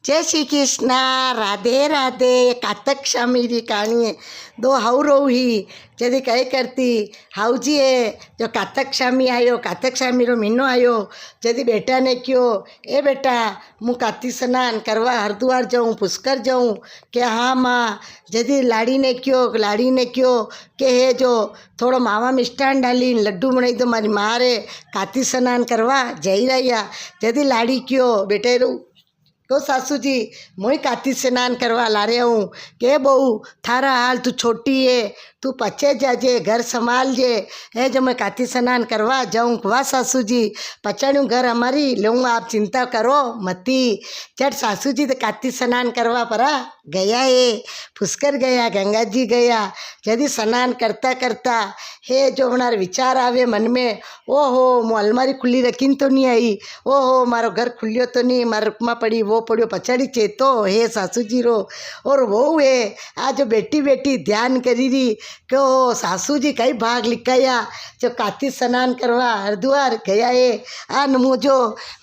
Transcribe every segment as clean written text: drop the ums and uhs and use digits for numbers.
जय श्री कृष्णा। राधे राधे। कातक शामी री कहानी है। दो हाउ रो ही जदी कहे करती हाउजी है जो कातक शामी आयो, कातक शामी रो महीनो आयो। जदी बेटा ने क्यों ए बेटा मु काती स्नान करवा हरिद्वार जाऊँ, पुष्कर जाऊँ के हाँ माँ। जदी लाड़ी ने क्यों के हे जो थोड़ो मावा मिष्टान डाली लड्डू बनाई दो मारी माँ रे काती स्नान करवा जई रहा। जदी लाड़ी क्यों बेटे रू को सासू जी मुई काती स्नान करवा ला रहे हूँ के बहू थारा हाल तू छोटी है, तू पचे जाजे घर संभाल जे है जो मैं काती स्नान करवा जाऊँ। वाह सासू जी पचाणु घर हमारी लूँगा, आप चिंता करो मती। चट सासू जी तो काती स्नान करवा परा गया है, पुष्कर गया, गंगा जी गया। यदि स्नान करता करता हे जो हमारे विचार आवे मन में, ओहो मु अलमारी खुली रखी तो नहीं आई, ओहो मारो घर खुलियो तो नहीं, मारा रुकमा पड़ी वो पड़ियो पछाड़ी चेतो हे सासू जी रो। और वो है आज बेटी बेटी ध्यान करी रही कि ओ सासू जी कई भाग लिखाया जो काती स्नान करवा हरिद्वार गया है। आ नमू जो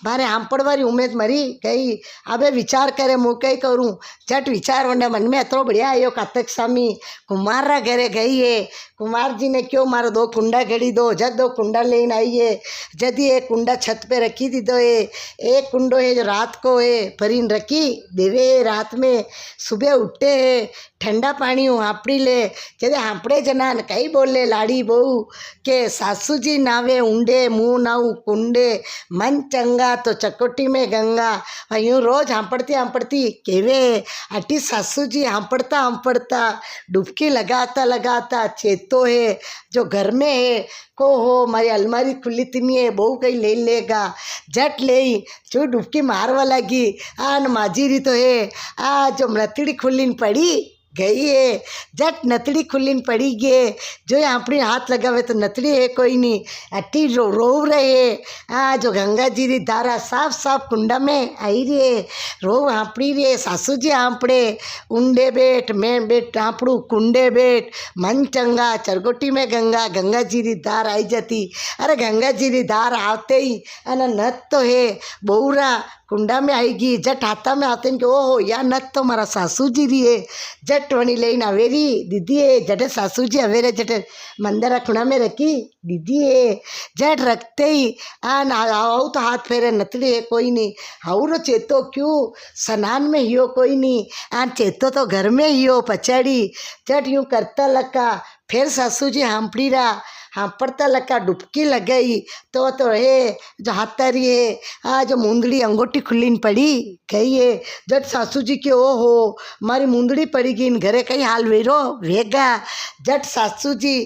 मारे आमपड़ वाली उम्मीद मरी गई। अबे विचार करे मु कई करूँ। झट विचार वंडा मन में अतरो बढ़िया आयो। कातक स्वामी कुमार रा घरे गई है। कुमार जी ने क्यों मारो दो कुंडा घड़ी दो, जब दो कुंडा लेन आई है। जदी एक कुंडा छत पे रखी दी दो है, एक कुंडो है जो रात को है भरीन रखी देवे। रात में सुबह उठते है ठंडा पानी हाँपड़ी ले। जदे हाँपड़े जनान कई बोले लाड़ी बहू के सासू जी नावे ऊंडे मुँह नाऊ कुंडे, मन चंगा तो चकोटी में गंगा। यूँ रोज हाँपड़ती केवे अटी सासू जी हाँपड़ता डुबकी लगाता चेतो है जो घर में है को हो मारी अलमारी खुली तिनी है बहू कहीं ले लेगा। झट ले जो डुबकी मारवा लगी आन माजीरी तो है आ जो नतड़ी खुलीन पड़ी गई है। झट नतड़ी खुलीन पड़ी गे जो अपने हाथ लगावे तो नतड़ी है कोई नहीं, अट्टी रो रहे। आ जो गंगा जी री धारा साफ साफ कुंडा में आई रे रो हाँपड़ी रे। सासू जी हाँपड़े उंडे बैठ मैं बैठ हाँपड़ू कुंडे बैठ, मन चंगा चरगोटी में गंगा, गंगा जी री धार आई जाती। अरे गंगा जी री धार आते ही अना नत तो है बहुरा कुंडा में आएगी। जट हाथा में आते कि ओहो या नत तो मारा सासू जी री है। जट वणी लेना अवेरी दीदी है। जटे सासू जी अवेरे जटे मंदिर खुणा में रखी दीदी है। जट रखते ही आओ तो हाथ फेरे नतड़ी है कोई नहीं। हाउरो चेतो क्यों स्नान में हियो कोई नहीं, चेतो तो घर में हियो पचाड़ी। जट यूँ करता लगा फिर सासू जी हाँपड़ी रहा हाँपड़ता लगा डुबकी लगाई तो हे जो हाथारी है आ जो मुंदड़ी अंगोटी खुलीन पड़ी गई है। जट सासू जी के ओहो मारी मुंदड़ी पड़ी गई घरे कई हाल वेरो वेगा। जट सासू जी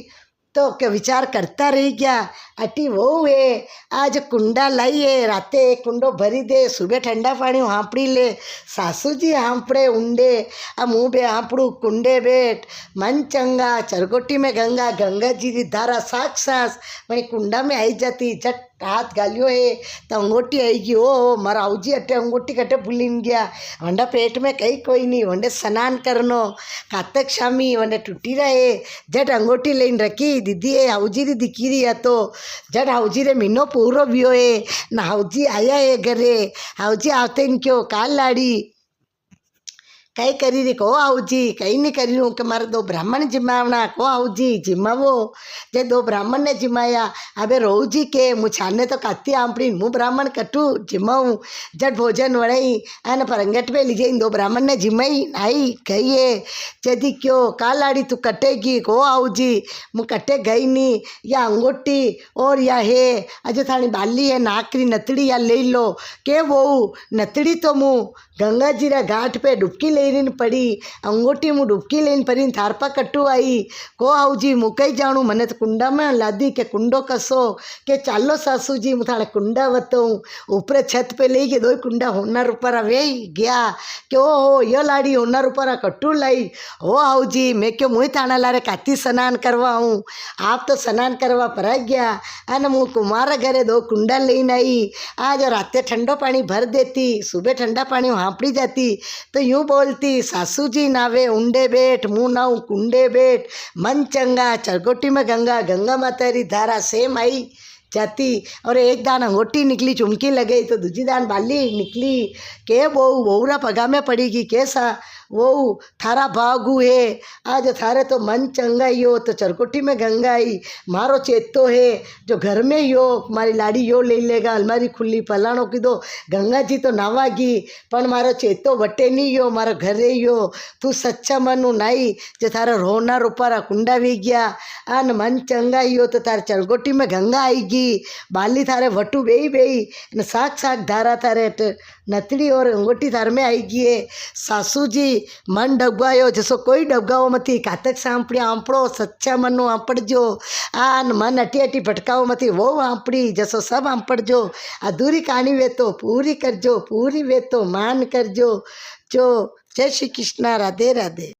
तो क्या विचार करता रह गया अटी वो है आज कुंडा लाइए राते कुंडो भरी दे, सुबह ठंडा पानी हाँपड़ी ले। सासू जी हाँपड़े उंडे आ मुँह बे हाँपड़ू कुंडे बैठ, मन चंगा चरगोटी में गंगा, गंगा जी की धारा साक्षात वही कुंडा में आई जाती। झट हाथ गालियो है तो अंगोटी आएगी। ओ मारा आऊजी अटे अंगोटी कटे भूलिन गया वंडा पेट में कहीं कोई नहीं, वंडे स्नान करनो कातक शामी वंडे टूटी रहे। झट अंगोटी लेन रखी दीदी है हाउजी री दिखी रही है तो जट हाउजी रे मीनो पूरो बियो है ना। हाउजी आया है घरे, हाउजी आते न क्यों काल लाड़ी कई करी रे को हाउजी कहीं नहीं करी हूँ कि मारे दो ब्राह्मण जिमावना को हाउजी जिमावो। जे दो ब्राह्मण ने जिमाया अबे रोहू जी के मुछाने तो काती आंपड़ी मुँह ब्राह्मण कटू जिमाऊँ। जट भोजन वड़ई आन परंगट पे लीजिए इन दो ब्राह्मण ने जिमाई आई गई है। जदी क्यों काल लाड़ी तू कटेगी को हाउजी मु कटे गई नहीं या अंगोटी और या है अजो थानी बाली है नाकरी नतड़ी या ले लो के वो नतड़ी तो मुँह गंगा जी रा घाट पे डुबकी लेन पड़ी, अंगोटी मुँह डुबकी लेन पड़ी थारपा कटू आई को हाउजी मुकई जाणू मने तो कुंडा में लादी के कुंडो कसो के चालो सासू जी मुझे कुंडा वतऊँ ऊपर छत पे ले गए। दो कुंडा होनार ऊपर वे गया कि ओ यो लाड़ी होनार ऊपर कटू लाई। ओ हाउजी मैं क्यों मुँह थाना ला रे काती स्नान करवा हूँ, आप तो स्नान करवा पर गया अन मुँह कुमार घरे दो कुंडा लेन आई। आज राते ठंडो पानी भर देती, सुबह ठंडा पानी हाँपड़ी जाती तो यूँ बोलती सासू जी नावे उंडे बैठ मुँह नाऊ कुंडे बैठ, मन चंगा चरगोटी में गंगा, गंगा माता री धारा सेम आई जाती और एक दान अंगूठी निकली चुमकी लगे तो दूजी दान बाली निकली के बहुरा पगा में पड़ेगी कैसा वो थारा भागू है आज थारे तो मन चंगाई हो तो चरकोटी में गंगाई मारो चेतो है जो घर में यो मारी लाड़ी यो ले लेगा अलमारी खुली फलाणो कीधो गंगा जी तो नावागी पण मारो चेतो वटे नहीं यो मारो घरे यो तू सच्चा मनु नाई जो थारा रोना रूपारा कुंडा वी गया आन मन चंगाई हो तो तारे चरकोटी में गंगा आएगी बाली थारे वटू बेई बेई ने साक साक धारा थारे नतड़ी और अंगूठी थार में आएगी है सासू जी मन डबगायो जसो कोई डबगाओ मती कातक सांपड़ी आंपड़ो सच्चा मनु आंपड़जो आन मन अटी अटी भटकाओ मती वो आंपड़ी जसो सब आंपड़जो अधूरी कहानी वे तो पूरी करजो पूरी वे तो मान करजो जो जय श्री कृष्णा राधे राधे।